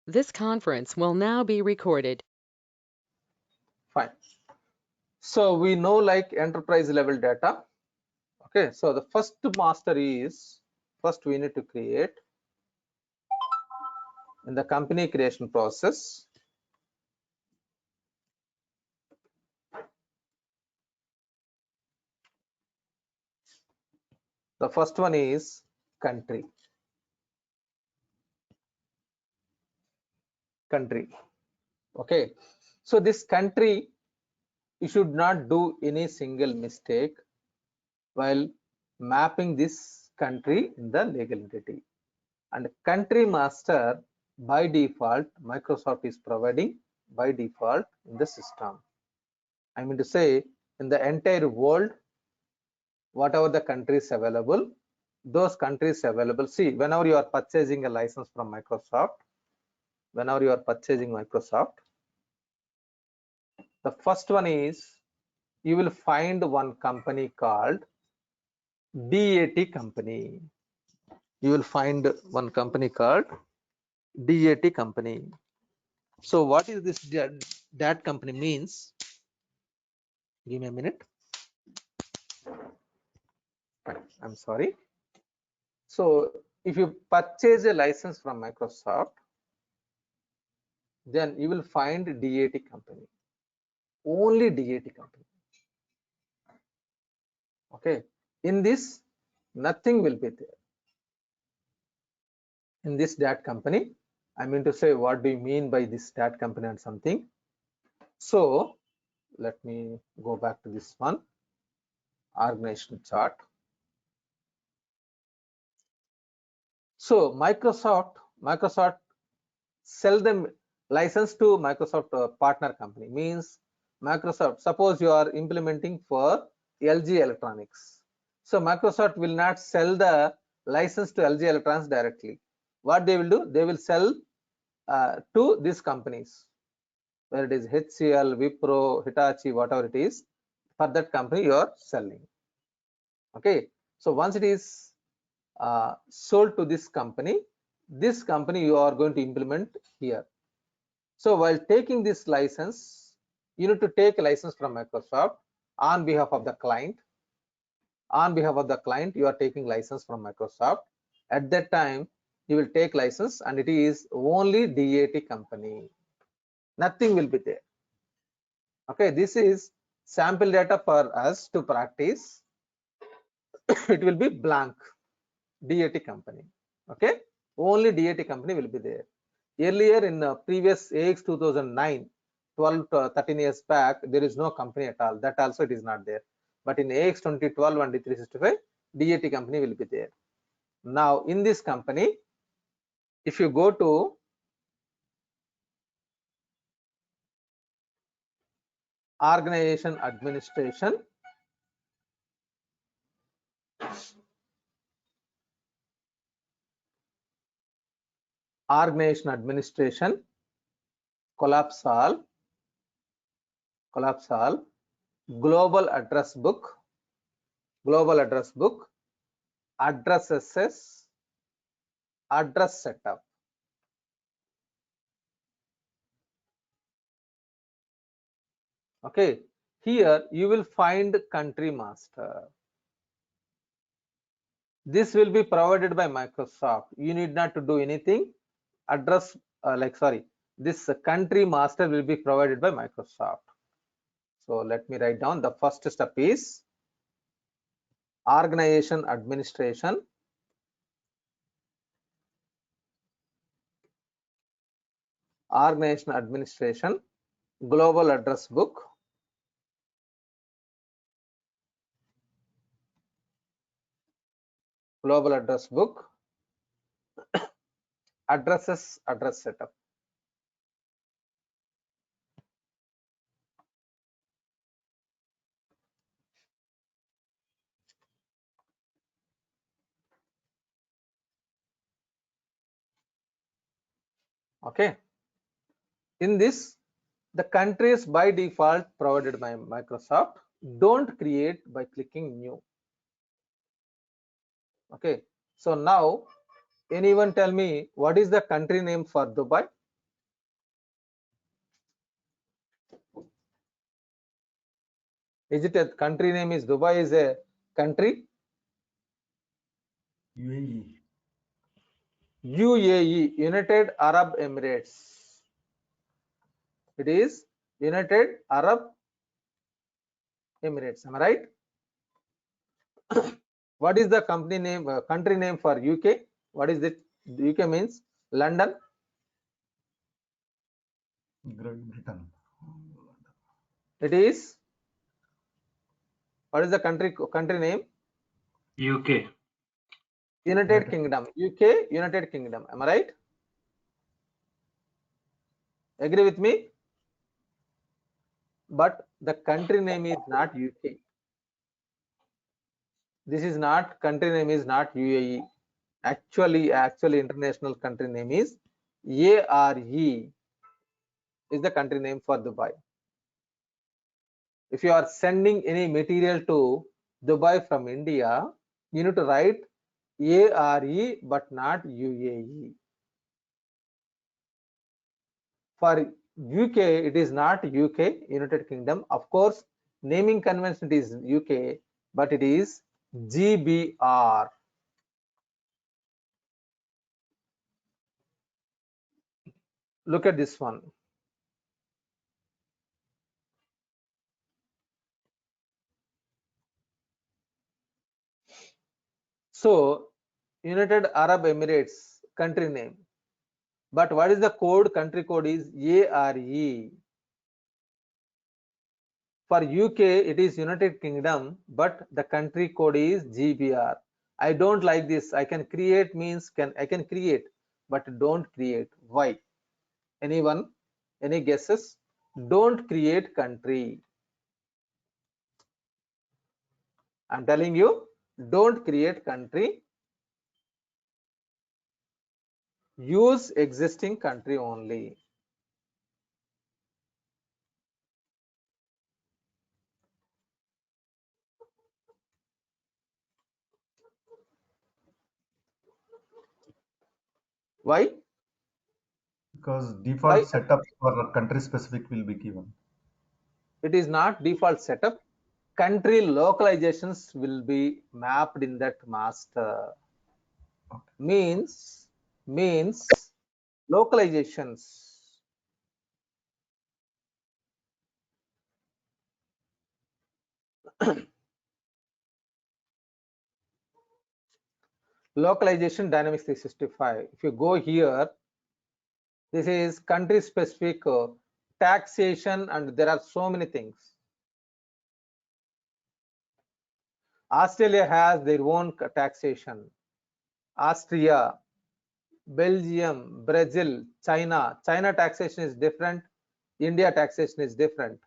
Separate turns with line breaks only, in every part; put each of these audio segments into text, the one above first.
This conference will now be recorded.
Fine. So we know like enterprise level data. Okay, so the first master is, first we need to create in the company creation process. The first one is country. Okay, so this country, you should not do any single mistake while mapping this country in the legal entity. And country master by default, Microsoft is providing by default in the system. I mean to say, in the entire world, whatever the countries available, those countries available. See, whenever you are purchasing a license from Microsoft, the first one is you will find one company called DAT company. You will find one company called DAT company. So what is this DAT company means? Give me a minute. I'm sorry. So if you purchase a license from Microsoft, then you will find DAT company. Only DAT company. Okay. In this, nothing will be there. In this DAT company, I mean to say, what do you mean by this DAT company and something? So let me go back to this one, organization chart. So Microsoft sell them license to Microsoft partner company. Means Microsoft, suppose you are implementing for LG Electronics. So Microsoft will not sell the license to LG Electronics directly. What they will do, they will sell to these companies, where it is HCL, Wipro, Hitachi, whatever it is, for that company you are selling. Okay, so once it is sold to this company you are going to implement here. So while taking this license, you need to take a license from Microsoft on behalf of the client. You are taking license from Microsoft. At that time, you will take license and it is only DAT company. Nothing will be there. Okay, this is sample data for us to practice. It will be blank DAT company. Okay, only DAT company will be there. Earlier in previous AX 2009, 12 to 13 years back, there is no company at all. That also it is not there. But in AX 2012 and 365, DAT company will be there. Now in this company, if you go to organization administration, collapse all, global address book, addresses, address setup. Okay, here you will find country master. This will be provided by Microsoft. You need not to do anything. Address this country master will be provided by Microsoft. So let me write down. The first step is organization administration, global address book, address setup. Okay, in this, the countries by default provided by Microsoft. Don't create by clicking new. Okay, so now anyone tell me what is the country name for Dubai? Is it a country name? Is Dubai is a country?
UAE.
UAE, United Arab Emirates. It is United Arab Emirates. Am I right? What is the company name, country name for UK? What is it? UK means London.
Great Britain.
It is. What is the country name?
UK.
United Kingdom. UK, United Kingdom. Am I right? Agree with me? But the country name is not UK. This is not, country name is not UAE. Actually international country name is ARE is the country name for Dubai. If you are sending any material to Dubai from India, you need to write ARE but not UAE. For UK, it is not UK, United Kingdom. Of course, naming convention is UK, but it is GBR. Look at this one. So, United Arab Emirates country name. But what is the code? Country code is ARE. For UK, it is United Kingdom, but the country code is GBR. I don't like this. I can create means I can create, but don't create. Why? Anyone? Any guesses? Don't create country. I'm telling you, don't create country. Use existing country only. Why?
Because default setup for country specific will be given.
It is not default setup. Country localizations will be mapped in that master.
Okay.
Means localizations. Localization Dynamics 365. If you go here, this is country specific taxation, and there are so many things. Australia has their own taxation. Austria, Belgium, Brazil, China. China taxation is different. India taxation is different.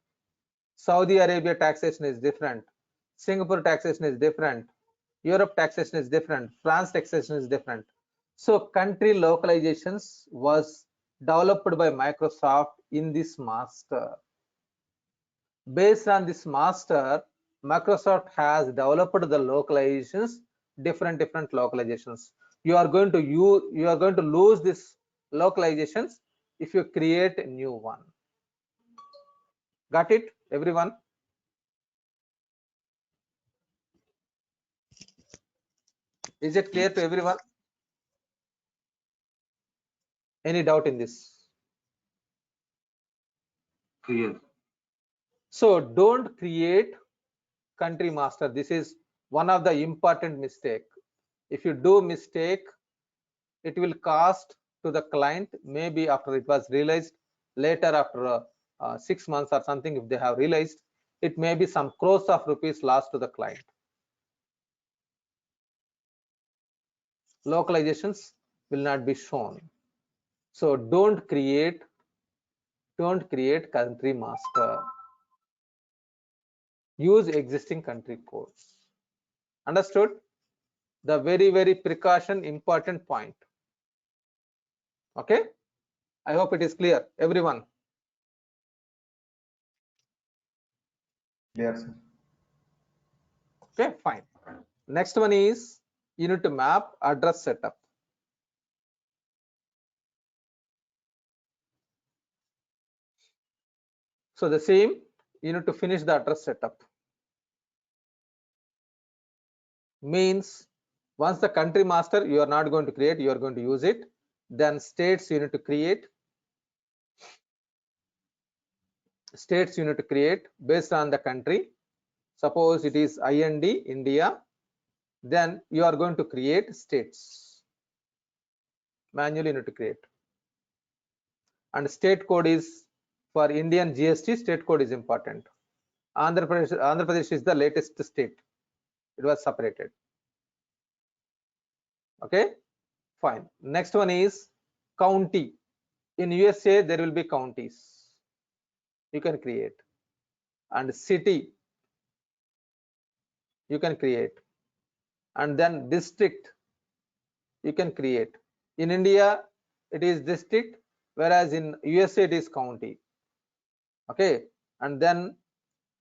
Saudi Arabia taxation is different. Singapore taxation is different. Europe taxation is different. France taxation is different. So country localizations was developed by Microsoft in this master. Based on this master, Microsoft has developed the localizations, different localizations. You are going to lose this localizations if you create a new one. Got it, everyone? Is it clear to everyone? Any doubt in this?
Clear.
So don't create country master. This is one of the important mistake. If you do mistake, it will cost to the client. Maybe after it was realized later, after 6 months or something, if they have realized, it may be some crores of rupees lost to the client. Localizations will not be shown. So don't create country master. Use existing country codes. Understood? The very precaution important point. Okay, I hope it is clear, everyone.
Clear, sir.
Okay, fine. Next one is you need to map address setup. So the same, you need to finish the address setup. means once the country master you are not going to create, you are going to use it. Then states you need to create. States you need to create based on the country. Suppose it is IND, India, then you are going to create states. Manually you need to create. And state code is for Indian GST, state code is important. Andhra Pradesh is the latest state. It was separated. Okay, fine. Next one is county. In USA there will be counties. You can create. And city you can create. And then district you can create. In India it is district, whereas in USA it is county. Okay, and then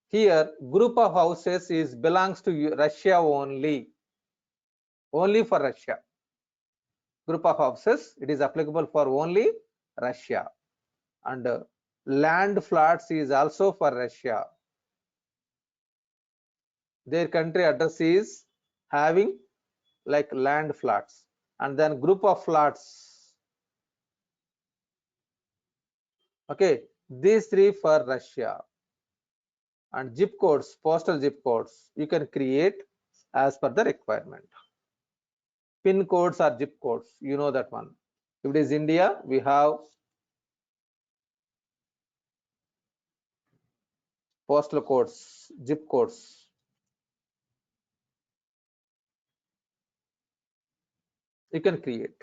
here group of houses is belongs to Russia only for Russia. Group of houses, it is applicable for only Russia. And land flats is also for Russia. Their country address is having like land flats. And then group of flats. Okay, these three for Russia. And zip codes, postal zip codes, you can create as per the requirement. Pin codes or zip codes, you know that one. If it is India, we have postal codes, zip codes. You can create.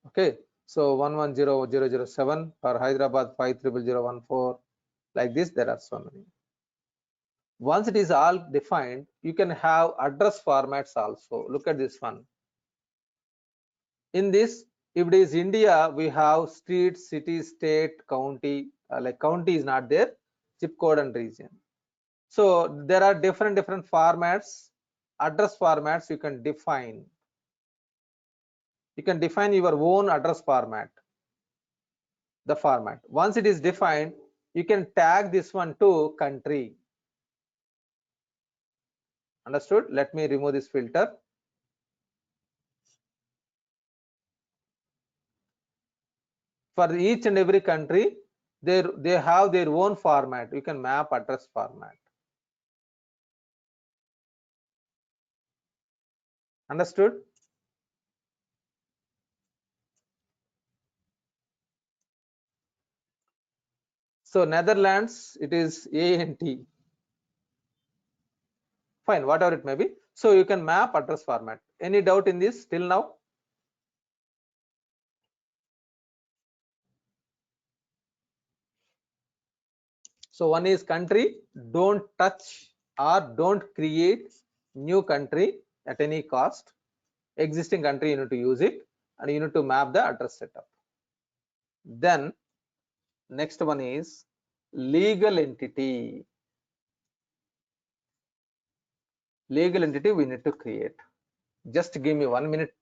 Okay, so 110007 for Hyderabad 50014, like this there are so many. Once it is all defined, you can have address formats also. Look at this one. In this, if it is India, we have street, city, state, county. Like county is not there, zip code and region. So there are different formats, address formats you can define. You can define your own address format. The format. Once it is defined, you can tag this one to country. Understood? Let me remove this filter. For each and every country, they have their own format. You can map address format. Understood? So Netherlands, it is ANT. Fine, whatever it may be. So you can map address format. Any doubt in this till now? So one is country, don't touch or don't create new country at any cost. Existing country, you need to use it and you need to map the address setup. Then next one is legal entity. Legal entity we need to create. Just give me 1 minute,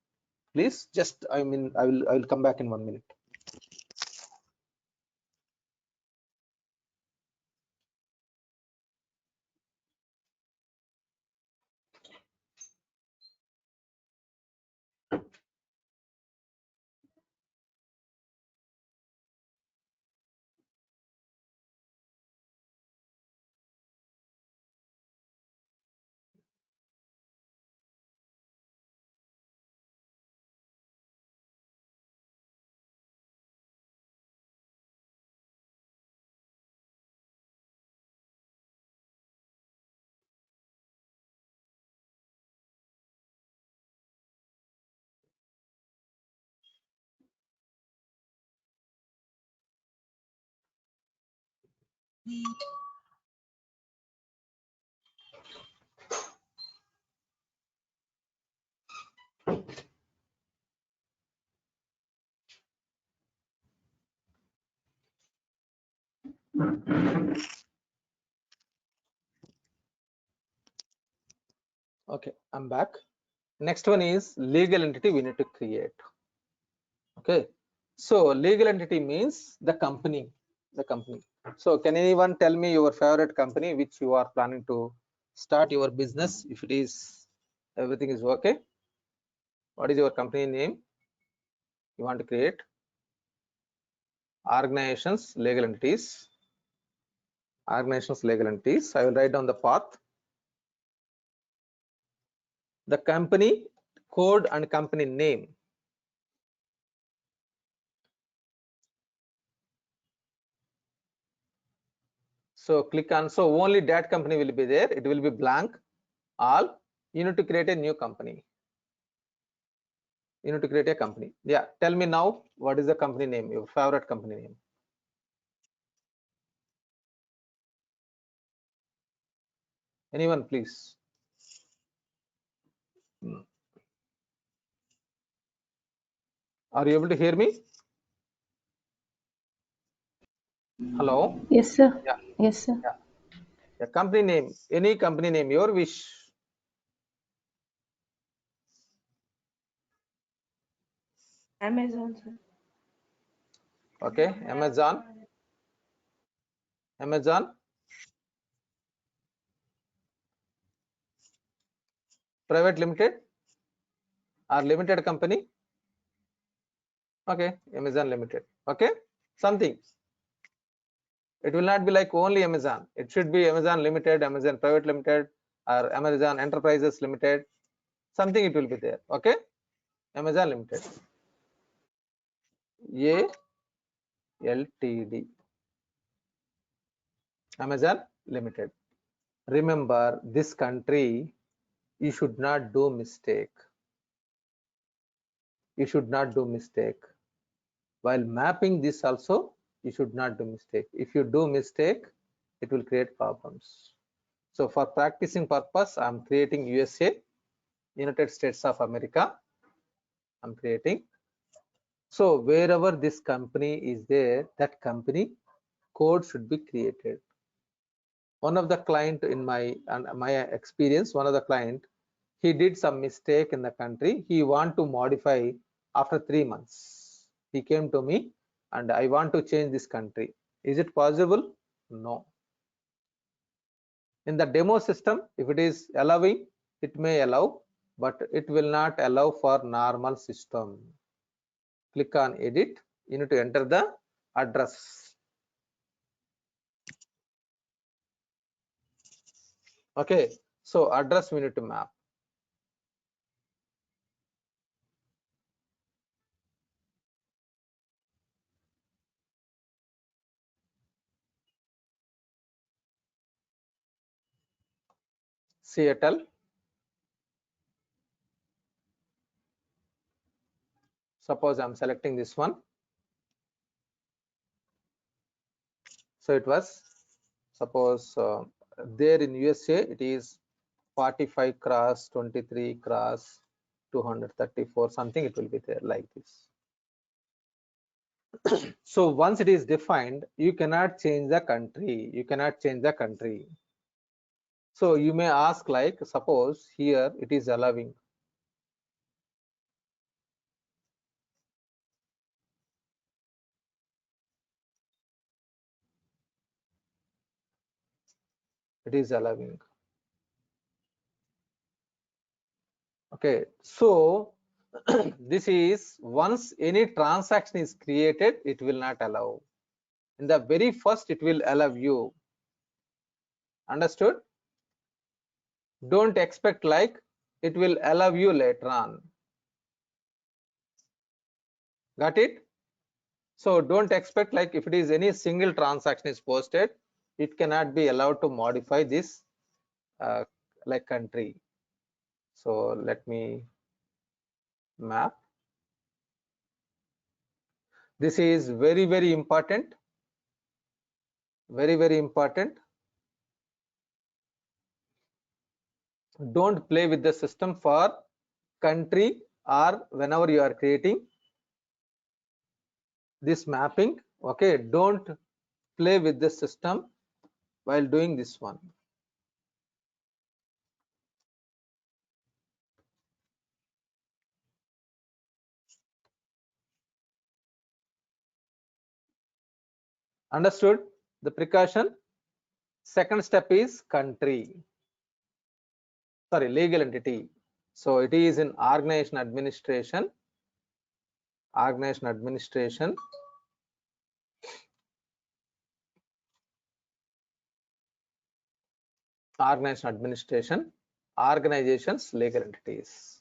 please. I will come back in 1 minute. Okay, I'm back. Next one is legal entity we need to create. Okay, so legal entity means the company. So can anyone tell me your favorite company which you are planning to start your business. If it is everything is okay, what is your company name you want to create? Organizations, legal entities. Organizations, legal entities. I will write down the path. The company code and company name. So click on, so only that company will be there. It will be blank. All, you need to create a new company. You need to create a company. Yeah, tell me now, what is the company name, your favorite company name? Anyone, please? Are you able to hear me? Hello?
Yes, sir.
Yeah.
Yes, sir.
Yeah. The company name, any company name, your wish.
Amazon, sir.
Okay, Amazon. Amazon. Private limited or limited company. Okay, Amazon limited. Okay, something. It will not be like only Amazon. It should be Amazon limited, Amazon private limited, or Amazon enterprises limited. Something it will be there. Okay, Amazon limited. A Ltd. Amazon limited. Remember, this country, you should not do mistake. You should not do mistake. While mapping this also, you should not do mistake. If you do mistake, it will create problems. So for practicing purpose, I'm creating USA, United States of America. I'm creating. So wherever this company is there, that company code should be created. One of the client in my experience, one of the client, he did some mistake in the country. He want to modify after 3 months. He came to me and I want to change this country. Is it possible? No. In the demo system, if it is allowing, it may allow, but it will not allow for normal system. Click on edit. You need to enter the address. Okay, so address we need to map. Seattle. Suppose I'm selecting this one. So it was, suppose there in USA it is 45 cross 23 cross 234, something it will be there like this. So once it is defined, you cannot change the country. You cannot change the country. So you may ask, like, suppose here it is allowing. It is allowing. Okay, so this is, once any transaction is created, it will not allow. In the very first, it will allow you. Understood? Don't expect like it will allow you later on. Got it? So don't expect like if it is any single transaction is posted, it cannot be allowed to modify this like country. So let me map. This is very, very important. Very, very important. Don't play with the system for country or whenever you are creating this mapping. Okay, don't play with the system while doing this one. Understood the precaution? Second step is country. sorry, legal entity. So it is in organization administration, organization administration, organization administration, organizations, legal entities.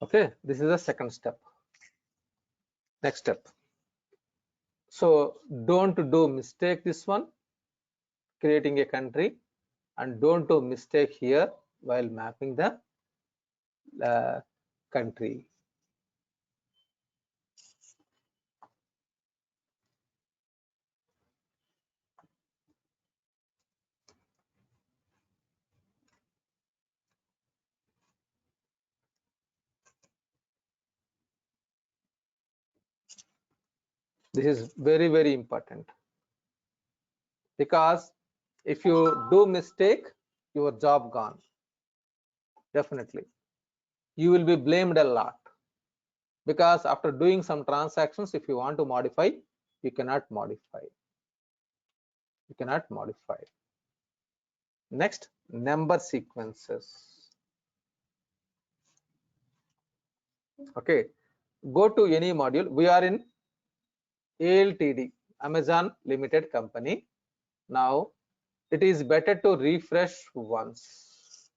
Okay, this is the second step. Next step. So don't do mistake this one, creating a country, and don't do mistake here while mapping the country. This is very, very important, because if you do mistake, your job gone. Definitely, you will be blamed a lot, because after doing some transactions, if you want to modify, you cannot modify. You cannot modify. Next, number sequences. Okay, go to any module. We are in ALTD, Amazon Limited Company. Now it is better to refresh once,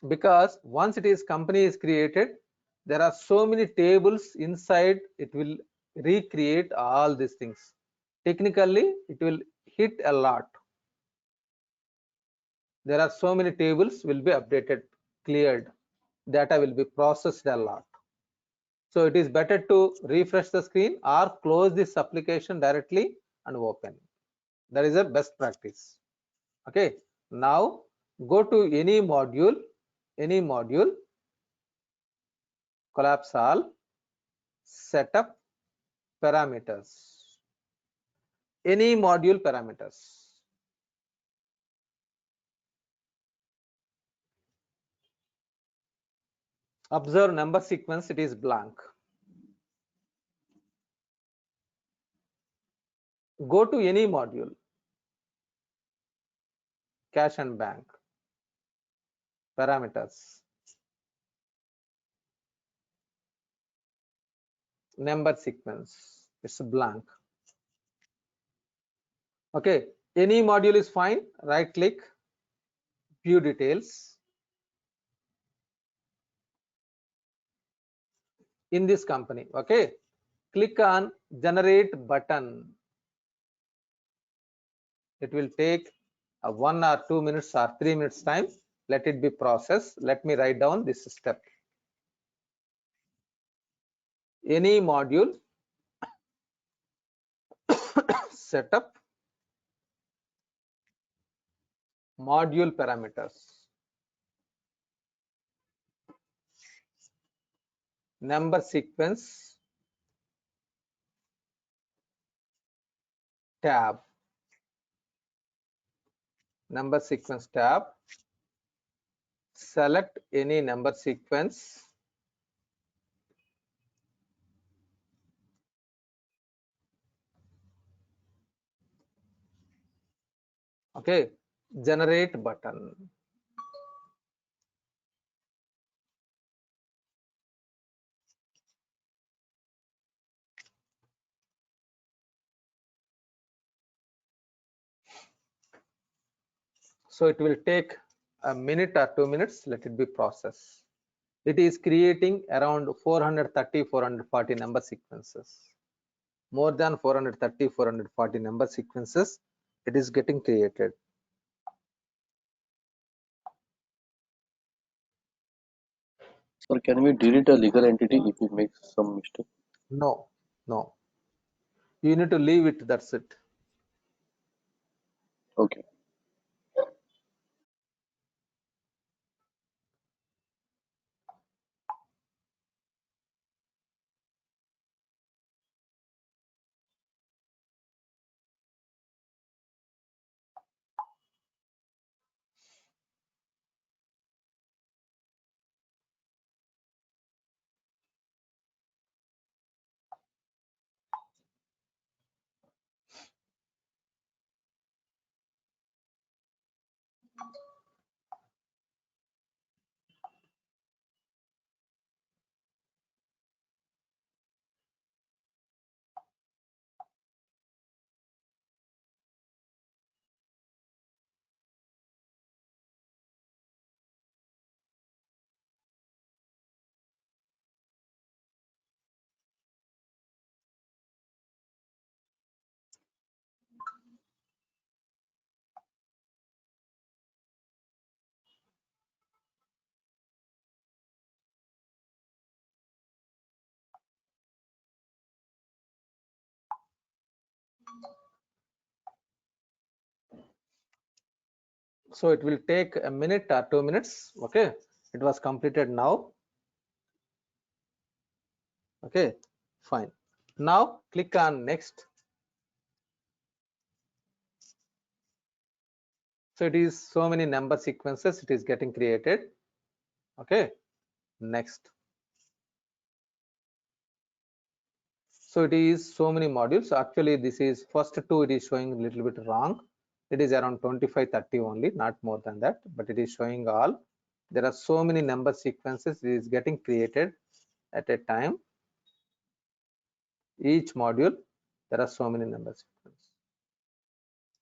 because once it is company is created, there are so many tables inside. It will recreate all these things. Technically it will hit a lot. There are so many tables will be updated, cleared, data will be processed a lot. So it is better to refresh the screen or close this application directly and open. That is the best practice. Okay, now go to any module, collapse all, setup, parameters, any module parameters. Observe number sequence, it is blank. Go to any module, cash and bank, parameters, number sequence, it's blank. Okay, any module is fine. Right click, view details. In this company, okay, click on generate button. It will take 1 or 2 minutes or 3 minutes time. Let it be processed. Let me write down this step. Any module, setup, module parameters, number sequence, tab, number sequence tab, select any number sequence, okay, generate button. So it will take a minute or 2 minutes. Let it be processed. It is creating around 430 440 number sequences, more than 430 440 number sequences it is getting created.
Sir, can we delete a legal entity if we make some mistake?
No, no, you need to leave it, that's it.
Okay.
So it will take a minute or 2 minutes. Okay, it was completed now. Okay, fine. Now click on next. So it is so many number sequences it is getting created. Okay, next. So it is so many modules. Actually, this is first two, it is showing a little bit wrong. It is around 25-30 only, not more than that, but it is showing all. There are so many number sequences it is getting created at a time. Each module, there are so many number sequences.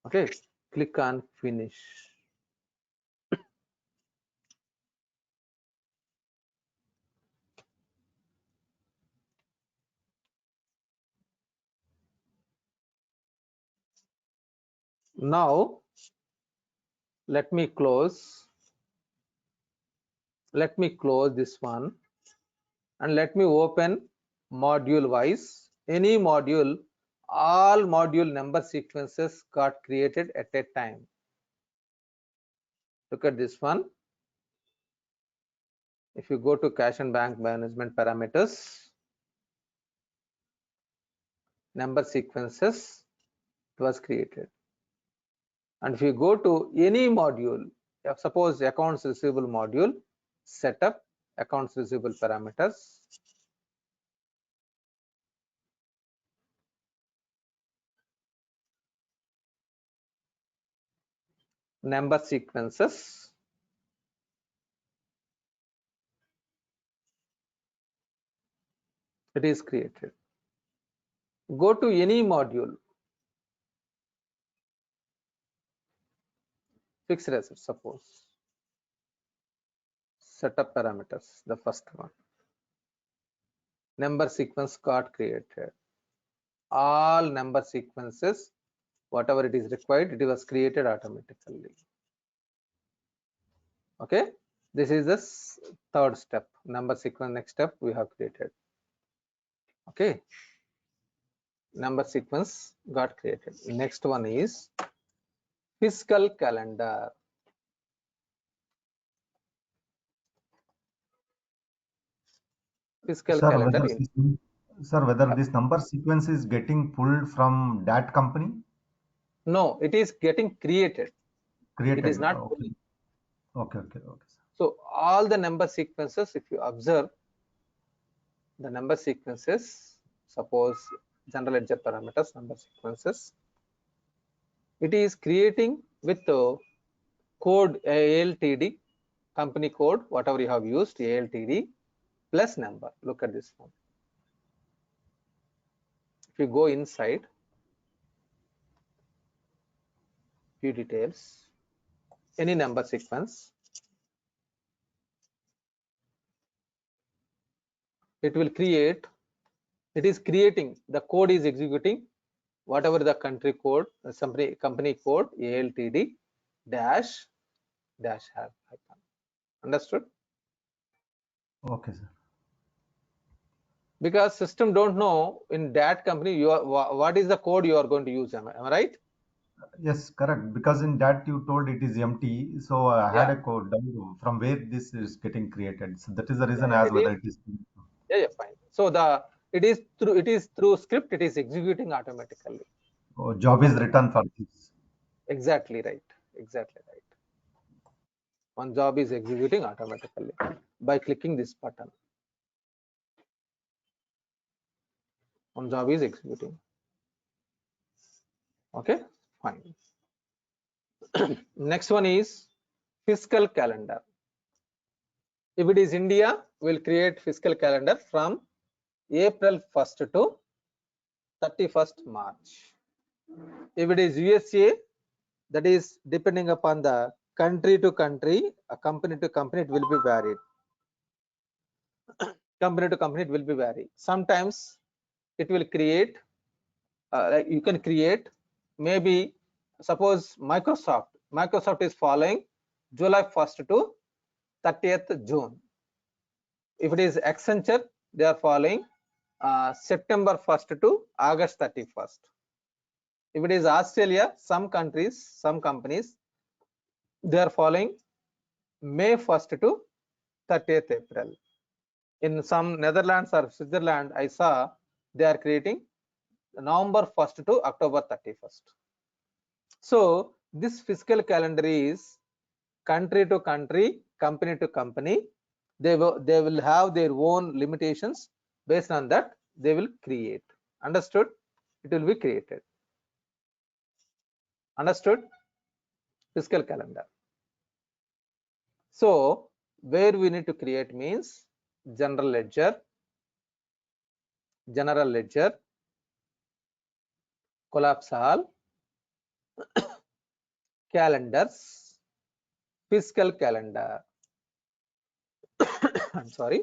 Okay, click on finish. Now let me close this one and let me open module wise. Any module, all module number sequences got created at a time. Look at this one. If you go to cash and bank management parameters, number sequences, it was created. And if you go to any module, suppose accounts receivable module, setup, accounts receivable parameters, number sequences, it is created. Go to any module, fixed assets, suppose, setup parameters, the first one, number sequence got created. All number sequences, whatever it is required, it was created automatically. Okay, this is the third step, number sequence. Next step we have created. Okay, number sequence got created. Next one is fiscal calendar. Fiscal
Sir,
calendar.
whether this number sequence is getting pulled from that company?
No, it is getting created.
Created.
It is not.
Okay. Okay.
So all the number sequences, if you observe the number sequences, suppose general ledger parameters, number sequences, it is creating with the code ALTD, company code, whatever you have used, ALTD plus number. Look at this one. If you go inside, few details, any number sequence, it will create, it is creating, the code is executing whatever the country code, company code, ALTD dash have. Understood?
Okay, sir.
Because system don't know in that company you are, what is the code you are going to use. Am I right?
Yes, correct. Because in that you told it is empty, so I had a code down from where this is getting created. So that is the reason as whether it is.
Yeah, fine. So it is through script, it is executing automatically.
Oh, job is written for this.
Exactly right. One job is executing automatically by clicking this button. One job is executing. Okay, fine. Next one is fiscal calendar. If it is India, we'll create fiscal calendar from April 1st to 31st March. If it is USA, that is depending upon the country to country, company to company, it will be varied. Company to company, it will be varied. Sometimes it will create, you can create, maybe suppose Microsoft is following July 1st to 30th June. If it is Accenture, they are following September 1st to August 31st. If it is Australia, some companies, They are following May 1st to 30th April. In some Netherlands or Switzerland, I saw they are creating November 1st to October 31st. So this fiscal calendar is country to country, company to company. They will have their own limitations. Based on that, they will create. Understood? It will be created. Understood? Fiscal calendar. So where we need to create means general ledger, collapse all, calendars, fiscal calendar. I'm sorry.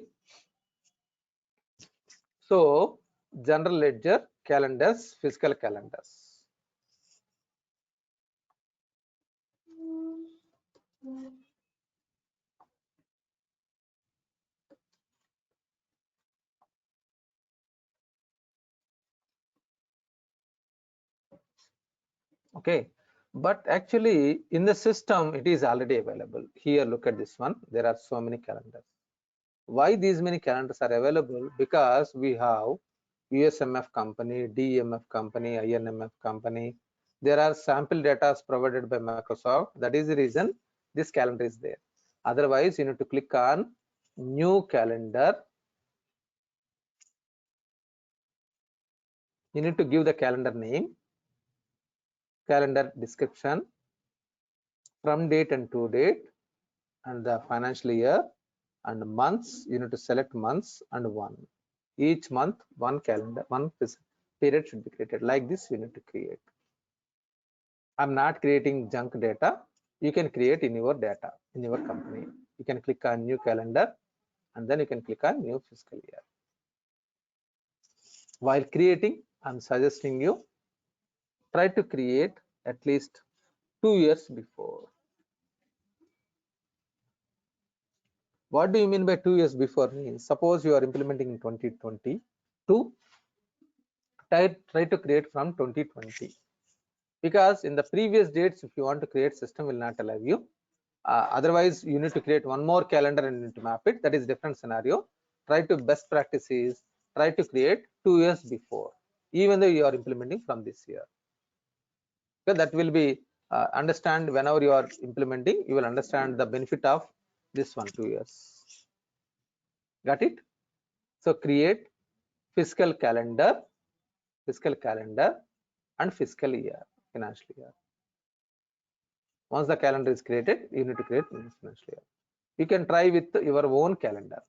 So general ledger, calendars, fiscal calendars. Okay, but actually in the system it is already available. Here, look at this one. There are so many calendars. Why these many calendars are available? Because we have USMF company, DMF company, INMF company. There are sample data provided by Microsoft. That is the reason this calendar is there. Otherwise, you need to click on new calendar. You need to give the calendar name, calendar description, from date and to date, and the financial year, and months. You need to select months and one. Each month, one calendar, one period should be created. Like this, you need to create. I'm not creating junk data. You can create in your data, in your company. You can click on new calendar, and then you can click on new fiscal year. While creating, I'm suggesting you try to create at least 2 years before. What do you mean by 2 years before? Means suppose you are implementing in 2022, try to create from 2020, because in the previous dates, if you want to create, system will not allow you. Otherwise, you need to create one more calendar and you need to map it. That is different scenario. Try to best practices, try to create 2 years before, even though you are implementing from this year. So that will be understand whenever you are implementing, you will understand the benefit of this one, 2 years. Got it? So create fiscal calendar and fiscal year, financial year. Once the calendar is created, you need to create financial year. You can try with your own calendar.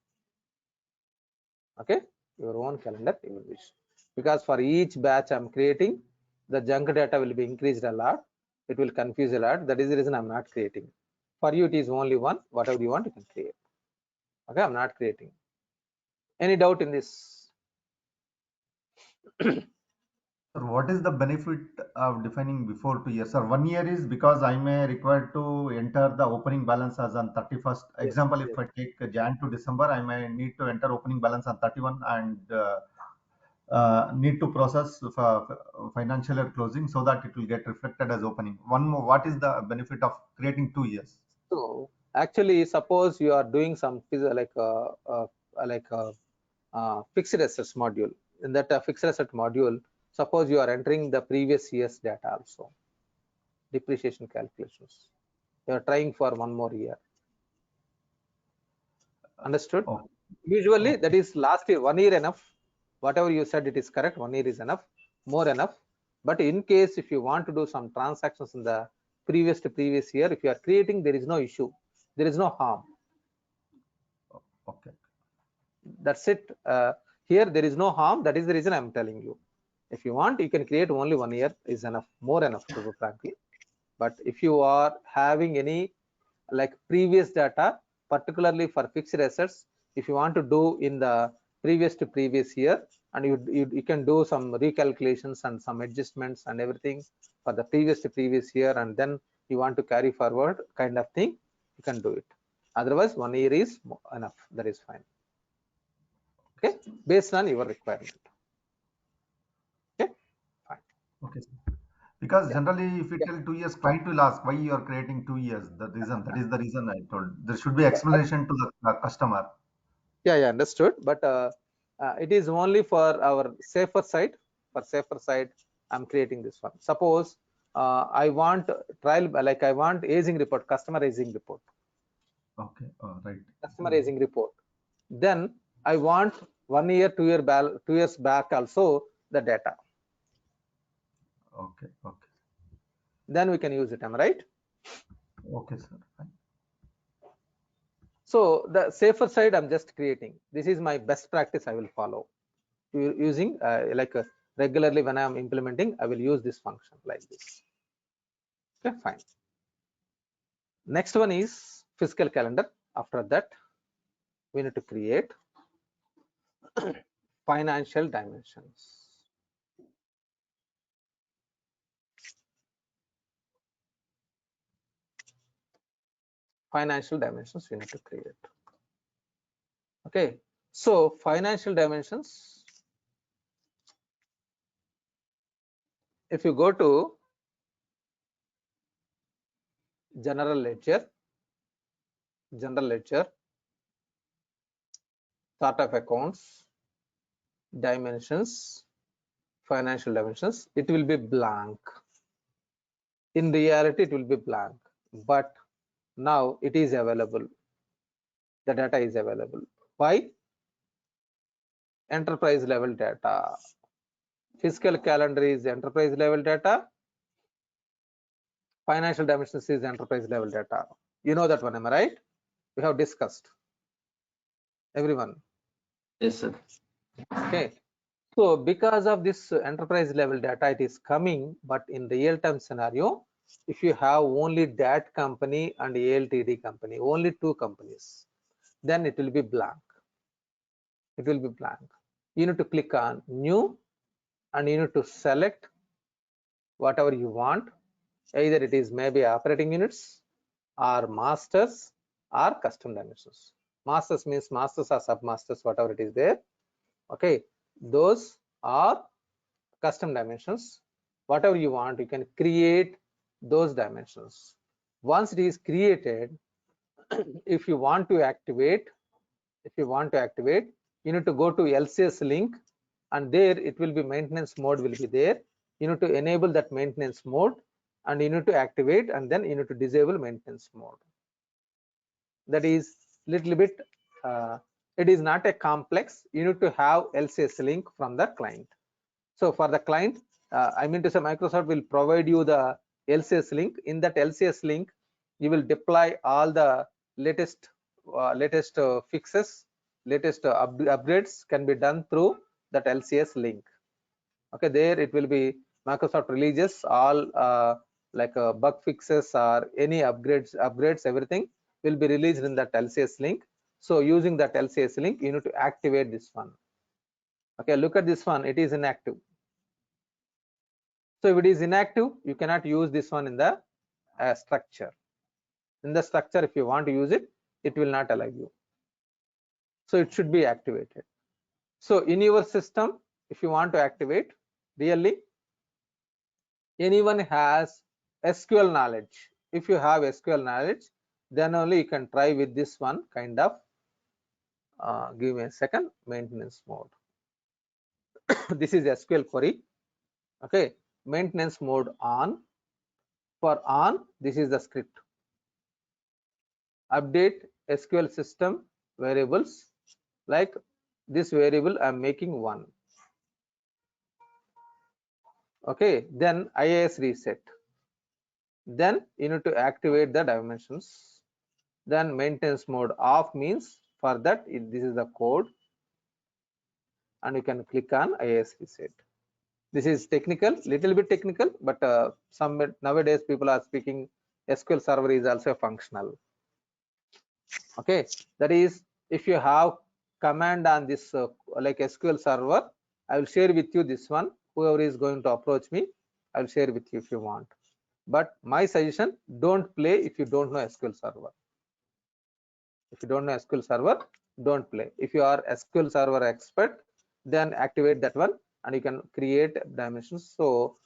Okay, your own calendar you will wish, because for each batch I'm creating, the junk data will be increased a lot. It will confuse a lot. That is the reason I'm not creating. For you, it is only one. Whatever you want, you can create. Okay, I'm not creating. Any doubt in this?
Sir, what is the benefit of defining before 2 years? Sir, 1 year is because I may require to enter the opening balance as on 31st. Example,
Yes.
if I take Jan to December, I may need to enter opening balance on 31 and need to process financial year closing so that it will get reflected as opening. One more, what is the benefit of creating 2 years?
So actually, suppose you are doing some like a fixed assets module. In that fixed asset module, suppose you are entering the previous year's data also, depreciation calculations. You are trying for one more year. Understood?
Oh,
Usually
okay.
that is last year, 1 year enough. Whatever you said, it is correct. 1 year is enough, more enough. But in case if you want to do some transactions in the previous to previous year, if you are creating, there is no issue. There is no harm.
Okay.
That's it. Here there is no harm. That is the reason I'm telling you. If you want, you can create only 1 year is enough, more enough to be frankly. But if you are having any like previous data, particularly for fixed assets, if you want to do in the previous to previous year, and you can do some recalculations and some adjustments and everything for the previous to previous year, and then you want to carry forward kind of thing, you can do it. Otherwise, 1 year is enough. That is fine. Okay, based on your requirement. Okay, fine.
Okay, sir. Because
Yeah.
generally, if you
Yeah.
tell 2 years, client will ask why you are creating 2 years. That is the reason I told. There should be
But
explanation to the customer.
yeah, understood. But it is only for our safer side. For safer side, I'm creating this one. Suppose I want trial, like I want aging report, customer aging report,
Okay, right.
customer aging report. Then I want 1 year, 2 year, 2 years back also the data.
Okay, okay,
Then we can use it. Am I right?
okay, sir. Fine.
So the safer side, I'm just creating. This is my best practice. I will follow using regularly when I am implementing. I will use this function like this. Okay, fine. Next one is fiscal calendar. After that, we need to create financial dimensions. Financial dimensions we need to create. Okay, so financial dimensions. If you go to general ledger, chart of accounts, dimensions, financial dimensions, it will be blank. In reality, it will be blank, but now it is available. The data is available. Why? Enterprise level data. Fiscal calendar is enterprise level data. Financial dimensions is enterprise level data. You know that one, am I right? We have discussed. Everyone.
Yes, sir.
Okay. So because of this enterprise level data, it is coming, but in real time scenario, if you have only that company and ALTD company, only two companies, then it will be blank. It will be blank. You need to click on new and you need to select whatever you want. Either it is maybe operating units or masters or custom dimensions. Masters means masters or submasters, whatever it is there. Okay, those are custom dimensions. Whatever you want, you can create those dimensions. Once it is created, if you want to activate, you need to go to LCS link, and there it will be maintenance mode will be there. You need to enable that maintenance mode, and you need to activate, and then you need to disable maintenance mode. That is little bit it is not a complex. You need to have LCS link from the client. So for the client, I mean to say Microsoft will provide you the LCS link. In that LCS link, you will deploy all the latest fixes, latest upgrades can be done through that LCS link. Okay, there it will be Microsoft releases all bug fixes or any upgrades, everything will be released in that LCS link. So using that LCS link, you need to activate this one. Okay, look at this one, it is inactive. So if it is inactive, you cannot use this one in the structure. In the structure, if you want to use it, it will not allow you. So it should be activated. So in your system, if you want to activate, really anyone has SQL knowledge. If you have SQL knowledge, then only you can try with this one kind of. Give me a second. Maintenance mode. This is SQL query. Okay, maintenance mode on. For on, this is the script. Update SQL system variables, like this variable I'm making 1. Okay, then IIS reset. Then you need to activate the dimensions. Then maintenance mode off means for that this is the code, and you can click on IIS reset. This is technical, little bit technical, but some nowadays people are speaking SQL server is also functional. Okay, that is if you have command on this like SQL server, I will share with you this one. Whoever is going to approach me, I will share with you if you want. But my suggestion, don't play if you don't know SQL server. If you don't know SQL server, don't play. If you are SQL server expert, then activate that one and you can create dimensions. So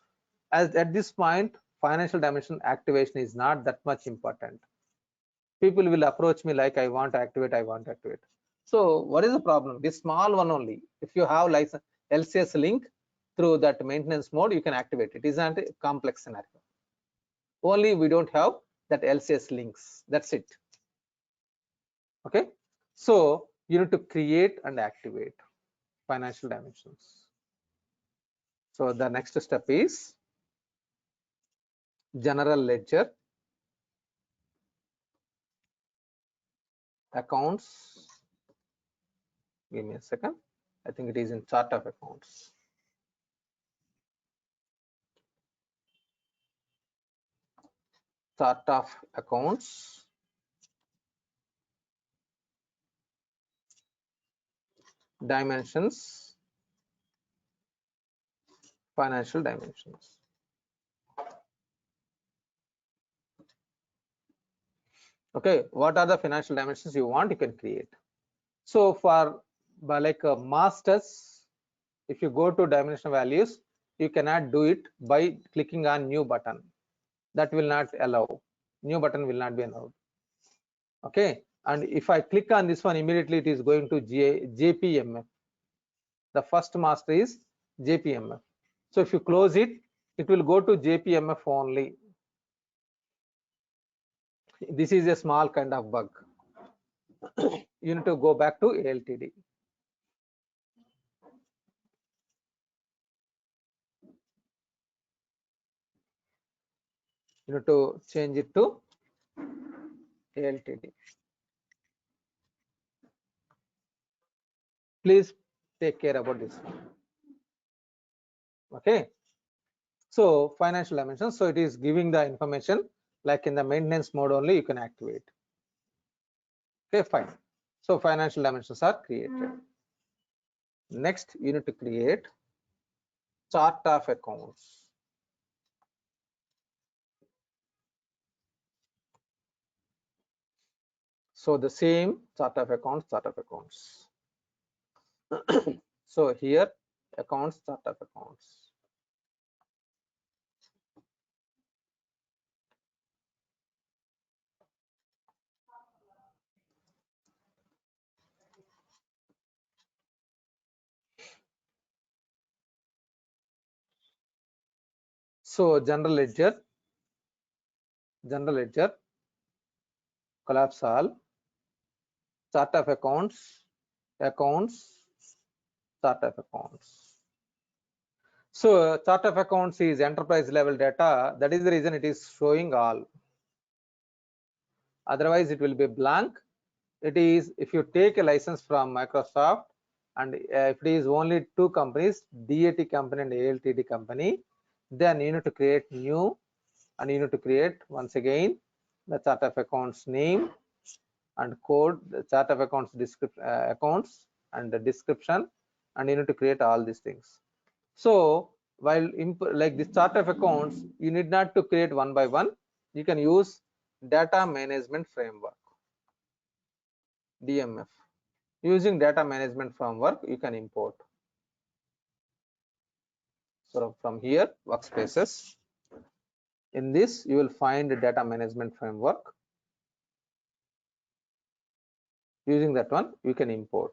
As at this point, financial dimension activation is not that much important. People will approach me like, I want to activate, I want to activate. So what is the problem? This small one only. If you have license LCS link through that maintenance mode, you can activate it. It is not a complex scenario. Only we don't have that LCS links. That's it. Okay. So you need to create and activate financial dimensions. So the next step is general ledger, accounts. Give me a second. I think it is in chart of accounts. Chart of accounts. Dimensions, financial dimensions. Okay, what are the financial dimensions you want? You can create. So for like masters, if you go to dimension values, you cannot do it by clicking on new button. That will not allow. New button will not be allowed. Okay, and if I click on this one, immediately it is going to JPMF. The first master is JPMF. So if you close it, it will go to JPMF only. This is a small kind of bug. You need to go back to ALTD. You need to change it to ALTD. Please take care about this one. Okay. So financial dimensions. So it is giving the information like in the maintenance mode only you can activate. Okay, fine. So financial dimensions are created. Next, you need to create chart of accounts. So the same chart of accounts, chart of accounts. So here accounts, chart of accounts. So general ledger, collapse all, chart of accounts, chart of accounts. So chart of accounts is enterprise level data. That is the reason it is showing all. Otherwise, it will be blank. It is if you take a license from Microsoft, and if it is only two companies, DAT company and ALTD company, then you need to create new, and you need to create once again the chart of accounts name and code, the chart of accounts accounts and the description, and you need to create all these things. So while like this chart of accounts, you need not to create one by one. You can use data management framework, DMF. Using data management framework, you can import. So from here, workspaces. In this, you will find the data management framework. Using that one, you can import.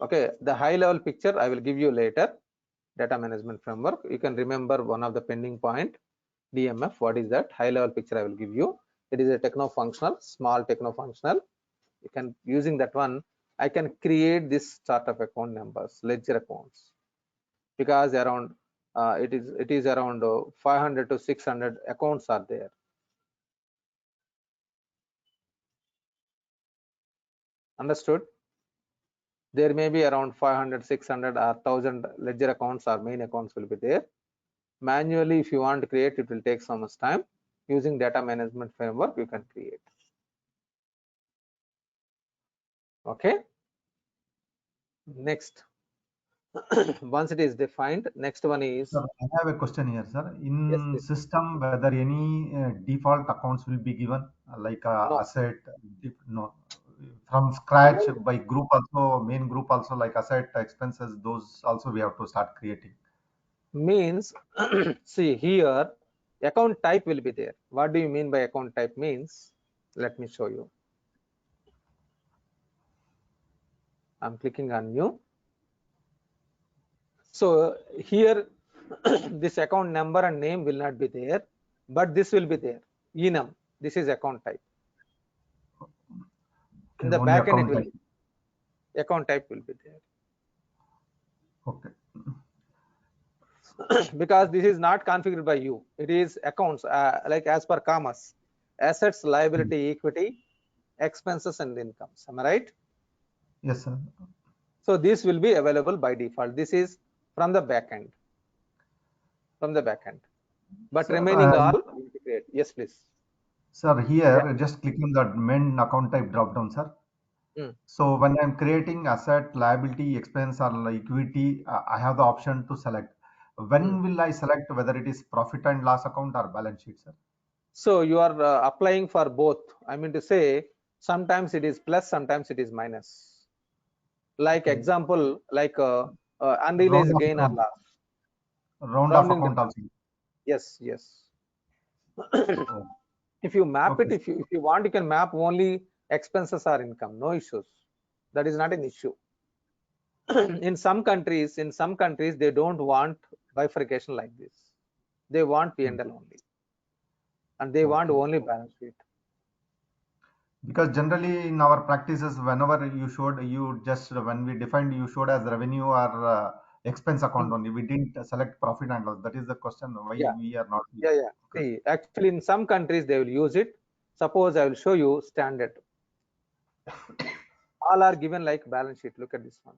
Okay, the high level picture I will give you later. Data management framework. You can remember one of the pending point, DMF. What is that? High level picture I will give you. It is a techno functional, small techno functional. You can using that one. I can create this chart of account numbers, ledger accounts, because around it is around 500 to 600 accounts are there. Understood? There may be around 500, 600 or 1000 ledger accounts or main accounts will be there. Manually, if you want to create, it will take so much time. Using data management framework, you can create. Okay. Next. Once it is defined, next one is.
Sir, I have a question here, sir. In
Yes,
system, whether any default accounts will be given, like
No.
asset, no, from scratch by group also, main group also, like asset expenses, those also we have to start creating.
means see here account type will be there. What do you mean by account type means? Let me show you. I'm clicking on new. So here this account number and name will not be there, but this will be there. Enum, this is account type. In the
Only
backend, it
account
will
type.
be, account type will be there.
Okay.
Because this is not configured by you. It is accounts like as per commerce, assets, liability, equity, expenses, and incomes. Am I right?
Yes, sir.
So this will be available by default. This is from the backend. From the backend. But
Sir,
remaining all integrate. Yes, please.
sir, here just click on the main account type drop down, sir.
Mm.
So when I'm creating asset, liability, expense, or equity, I have the option to select. When will I select whether it is profit and loss account or balance sheet, sir?
So you are applying for both. I mean to say, sometimes it is plus, sometimes it is minus. Like
Okay.
example, like
Round
unrealized
of
gain or
account,
loss.
round of
Rounding the
account also.
yes, yes.
Oh,
If you map
okay.
it, if you want, you can map only expenses or income. No issues. That is not an issue. In some countries, they don't want bifurcation like this. They want P&L only, and they want
Okay.
only balance sheet.
Because generally in our practices, whenever you showed, you just when we defined, you showed as revenue or expense account only. We didn't select profit and loss. That is the question why
Yeah,
we are not.
yeah. See, actually, in some countries they will use it. Suppose I will show you standard. All are given like balance sheet. Look at this one.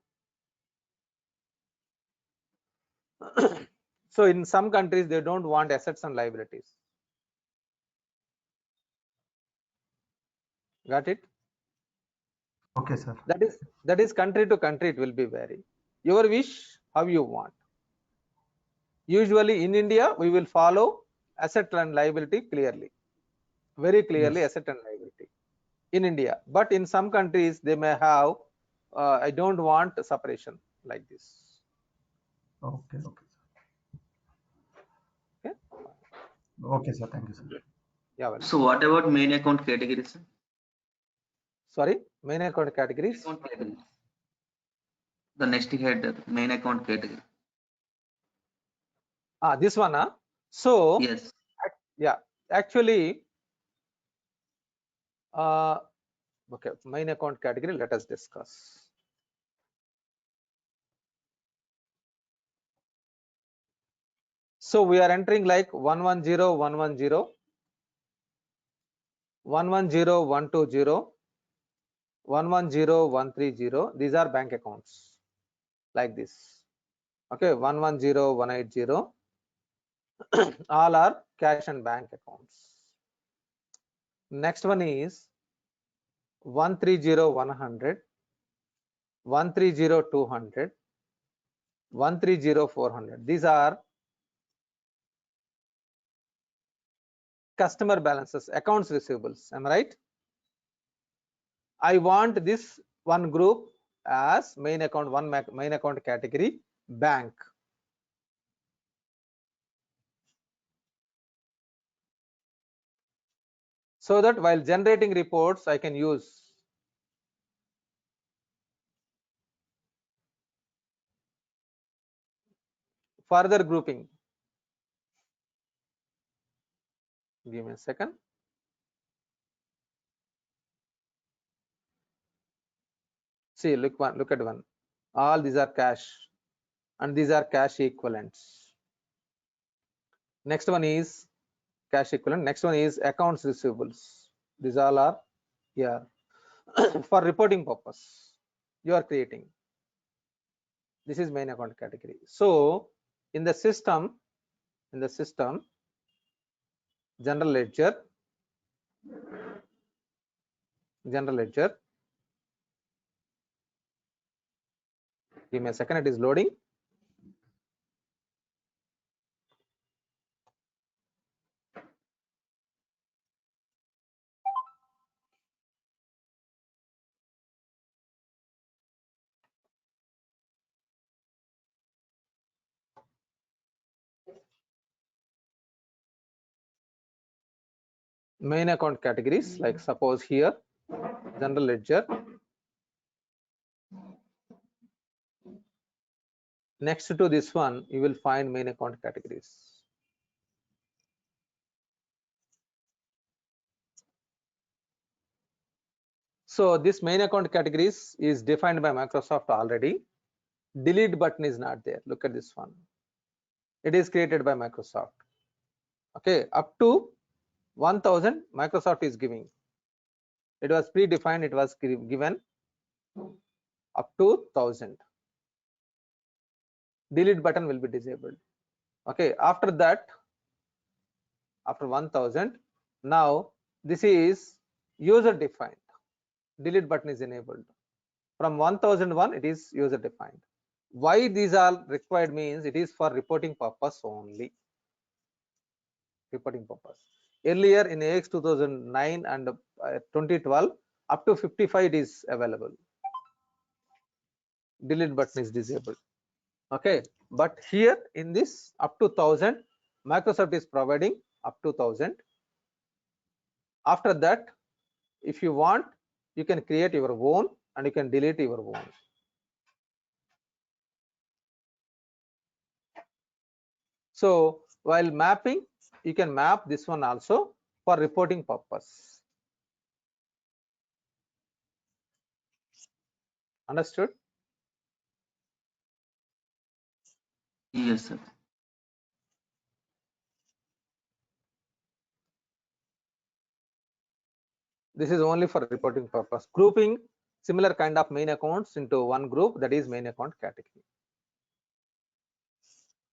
So in some countries they don't want assets and liabilities. Got it?
Okay, sir.
That is country to country it will be vary. Your wish, how you want. Usually in India we will follow asset and liability clearly, very clearly
Yes.
asset and liability in India. But in some countries they may have I don't want separation like this.
Okay. Okay.
Okay.
Okay, sir. Thank you, sir.
Yeah. Well.
So what about main account categories? Sir?
Sorry, main account categories.
Account categories. The next head, main account category.
This one. So
Yes.
yeah, actually, okay, main account category. Let us discuss. So we are entering like 110, 110, 110, 120, 110, 130. These are bank accounts like this. Okay, 110, 180. All are cash and bank accounts. Next one is 130, 100, 130, 200, 130, 400. These are customer balances, accounts receivables. Am I right? I want this one group as main account, main account category, bank. So that while generating reports, I can use further grouping. Give me a second. See, look at one. All these are cash, and these are cash equivalents. Next one is cash equivalent. Next one is accounts receivables. These all are here for reporting purpose. You are creating. This is main account category. So in the system, general ledger, give me a second, it is loading. main account categories, like suppose here general ledger. Next to this one, you will find main account categories. So this main account categories is defined by Microsoft already. Delete button is not there. Look at this one. It is created by Microsoft. Okay, up to 1000 Microsoft is giving. It was predefined, it was given up to 1000. Delete button will be disabled. Okay, after that, after 1000, now this is user defined. Delete button is enabled. From 1001 it is user defined. Why these are required means it is for reporting purpose only. Reporting purpose. Earlier in AX 2009 and 2012, up to 55 it is available. Delete button is disabled. Okay, but here in this up to 1000, Microsoft is providing up to 1000. After that, if you want, you can create your own and you can delete your own. So while mapping, you can map this one also for reporting purpose. Understood?
Yes, sir.
This is only for reporting purpose. Grouping similar kind of main accounts into one group, that is main account category.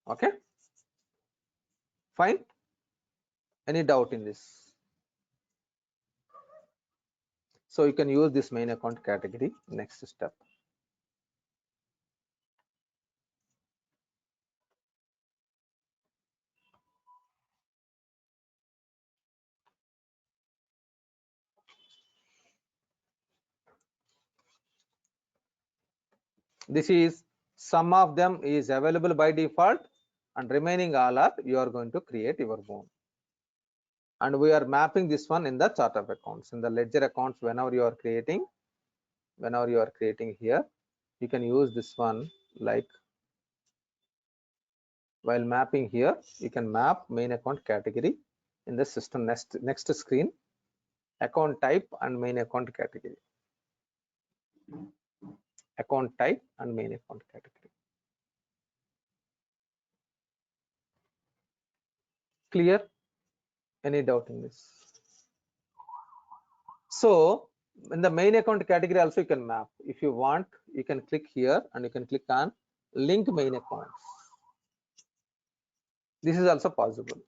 Okay, fine. Any doubt in this? So you can use this main account category. Next step. This is some of them is available by default and remaining all are you are going to create your own. And we are mapping this one in the chart of accounts, in the ledger accounts. Whenever you are creating here, you can use this one, like while mapping here, you can map main account category in the system next screen, account type and main account category. Account type and main account category. Clear? Any doubt in this? So in the main account category also you can map. If you want, you can click here and you can click on link main accounts. This is also possible.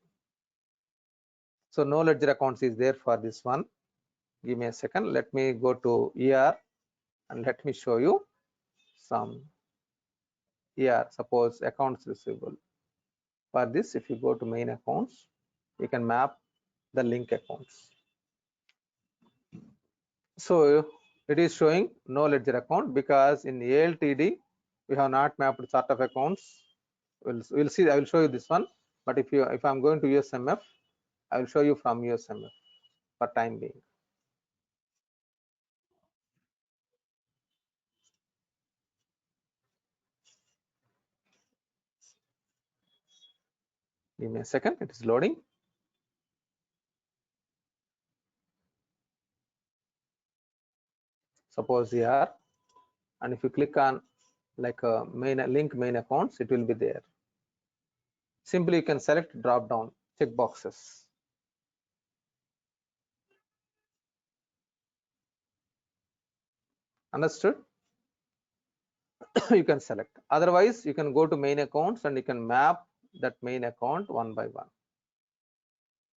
So no ledger accounts is there for this one. Give me a second. Let me go to ER and let me show you some ER. Suppose accounts receivable. For this, if you go to main accounts, you can map the link accounts. So it is showing no ledger account because in ALTD we have not mapped chart of accounts. We'll see. I will show you this one. But if I'm going to USMF, I will show you from USMF for time being. Give me a second. It is loading. Suppose here, and if you click on like a link main accounts, it will be there. Simply you can select drop down check boxes. Understood? You can select. Otherwise, you can go to main accounts and you can map that main account one by one.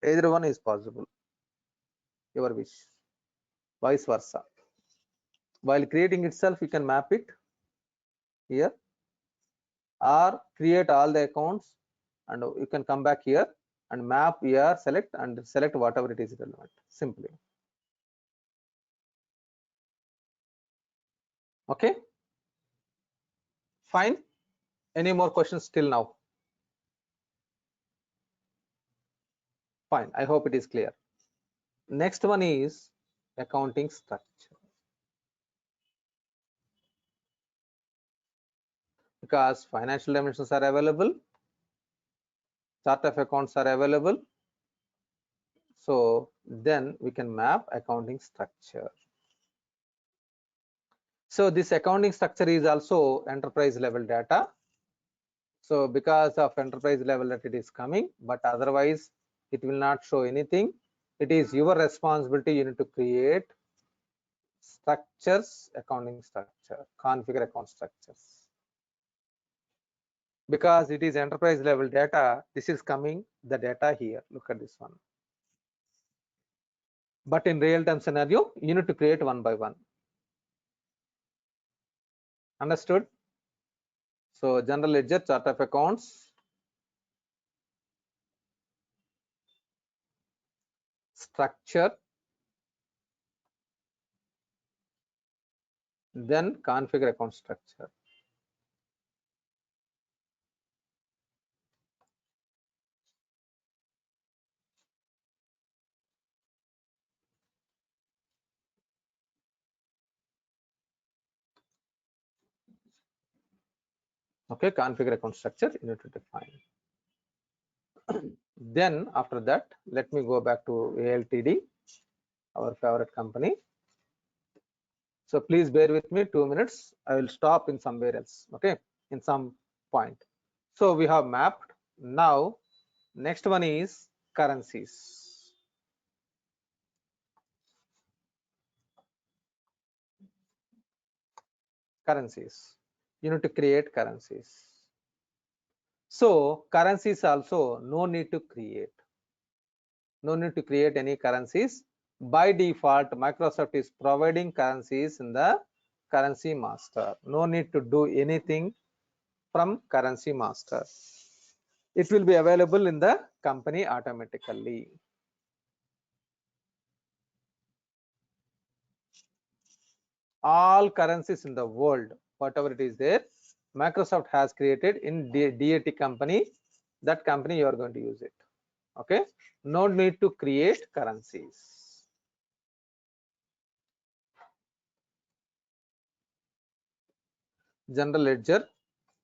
Either one is possible. Your wish. Vice versa. While creating itself, you can map it here, or create all the accounts and you can come back here and map here, select and select whatever it is relevant. Simply. Okay. Fine. Any more questions till now? Fine. I hope it is clear. Next one is accounting structure. Because financial dimensions are available, chart of accounts are available, so then we can map accounting structure. So this accounting structure is also enterprise level data. So because of enterprise level that it is coming, but otherwise it will not show anything. It is your responsibility. You need to create structures, accounting structure, configure account structures. Because it is enterprise level data, this is coming the data here. Look at this one. But in real time scenario, you need to create one by one. Understood? So general ledger, chart of accounts, structure, then configure account structure. Okay, configure account structure you need to define. Then after that, let me go back to ALTD, our favorite company. So please bear with me 2 minutes. I will stop in somewhere else, okay, in some point. So we have mapped. Now next one is currencies. Currencies. You need to create currencies. So currencies also no need to create. No need to create any currencies. By default, Microsoft is providing currencies in the currency master. No need to do anything from currency master. It will be available in the company automatically. All currencies in the world, whatever it is there, Microsoft has created in DAT company. That company you are going to use it. Okay, no need to create currencies. General ledger,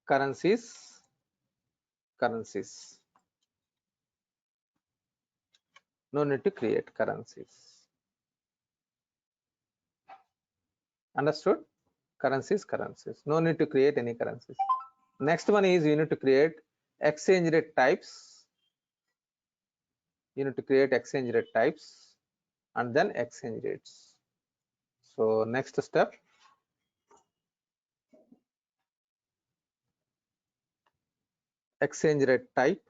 currencies, currencies. No need to create currencies. Understood? Currencies, currencies. No need to create any currencies. Next one is you need to create exchange rate types. You need to create exchange rate types and then exchange rates. So next step, exchange rate type.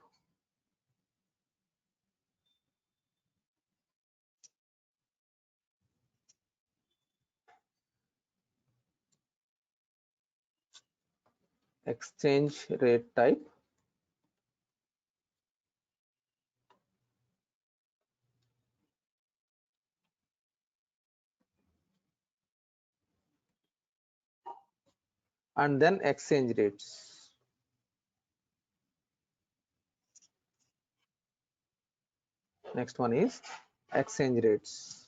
Exchange rate type. And then exchange rates. Next one is exchange rates.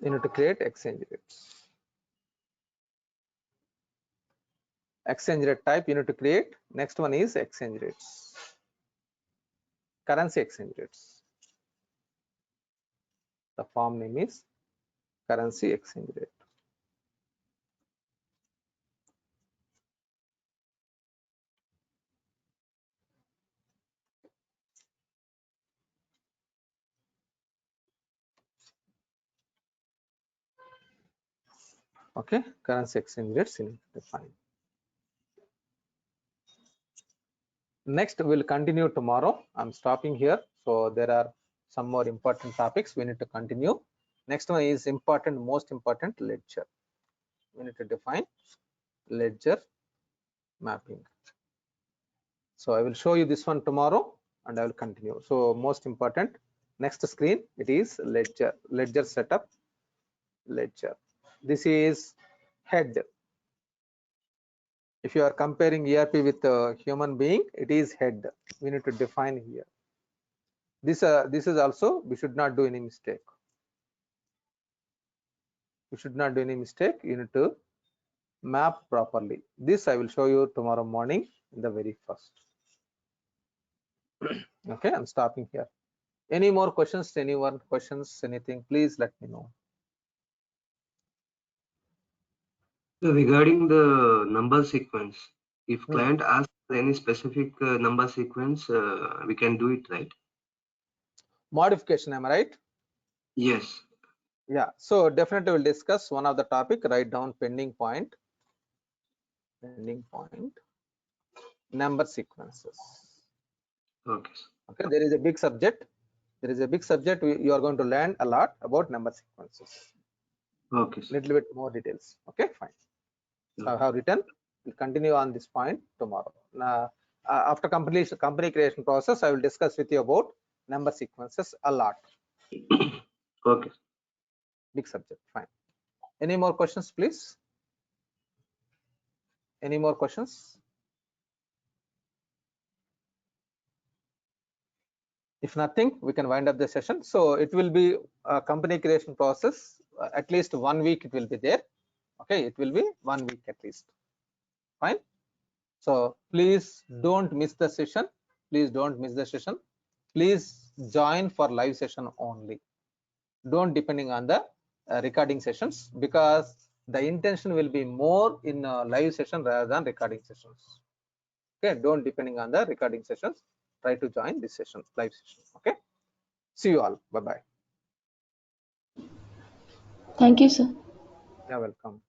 You need to create exchange rates. Exchange rate type you need to create. Next one is exchange rates. Currency exchange rates. The form name is currency exchange rate. Okay, currency exchange rates you need to define. Next we'll continue tomorrow. I'm stopping here. So there are some more important topics we need to continue. Next one is important, most important, ledger. We need to define ledger mapping. So I will show you this one tomorrow and I will continue. So most important, next screen, it is ledger setup, ledger. This is head. If you are comparing ERP with a human being, it is head. We need to define here. This is also, we should not do any mistake. We should not do any mistake. You need to map properly. This I will show you tomorrow morning in the very first. Okay, I'm stopping here. Any more questions? Anyone questions? Anything? Please let me know.
So regarding the number sequence, if
Hmm.
client asks any specific number sequence, we can do it, right?
Modification, am I right?
Yes.
Yeah, so definitely we'll discuss one of the topic. Write down pending point, number sequences.
Okay.
Okay, there is a big subject. There is a big subject. You are going to learn a lot about number sequences.
Okay. Sir.
Little bit more details. Okay, fine. So I have written. We'll continue on this point tomorrow. Now, after company creation process, I will discuss with you about number sequences a lot.
Okay.
Big subject. Fine. Any more questions, please? Any more questions? If nothing, we can wind up the session. So it will be a company creation process. At least 1 week it will be there. Okay, it will be 1 week at least. Fine. So please don't miss the session. Please don't miss the session. Please join for live session only. Don't depending on the recording sessions, because the intention will be more in live session rather than recording sessions. Okay, don't depending on the recording sessions. Try to join this session, live session. Okay, see you all. Bye bye.
Thank you, sir.
You're welcome.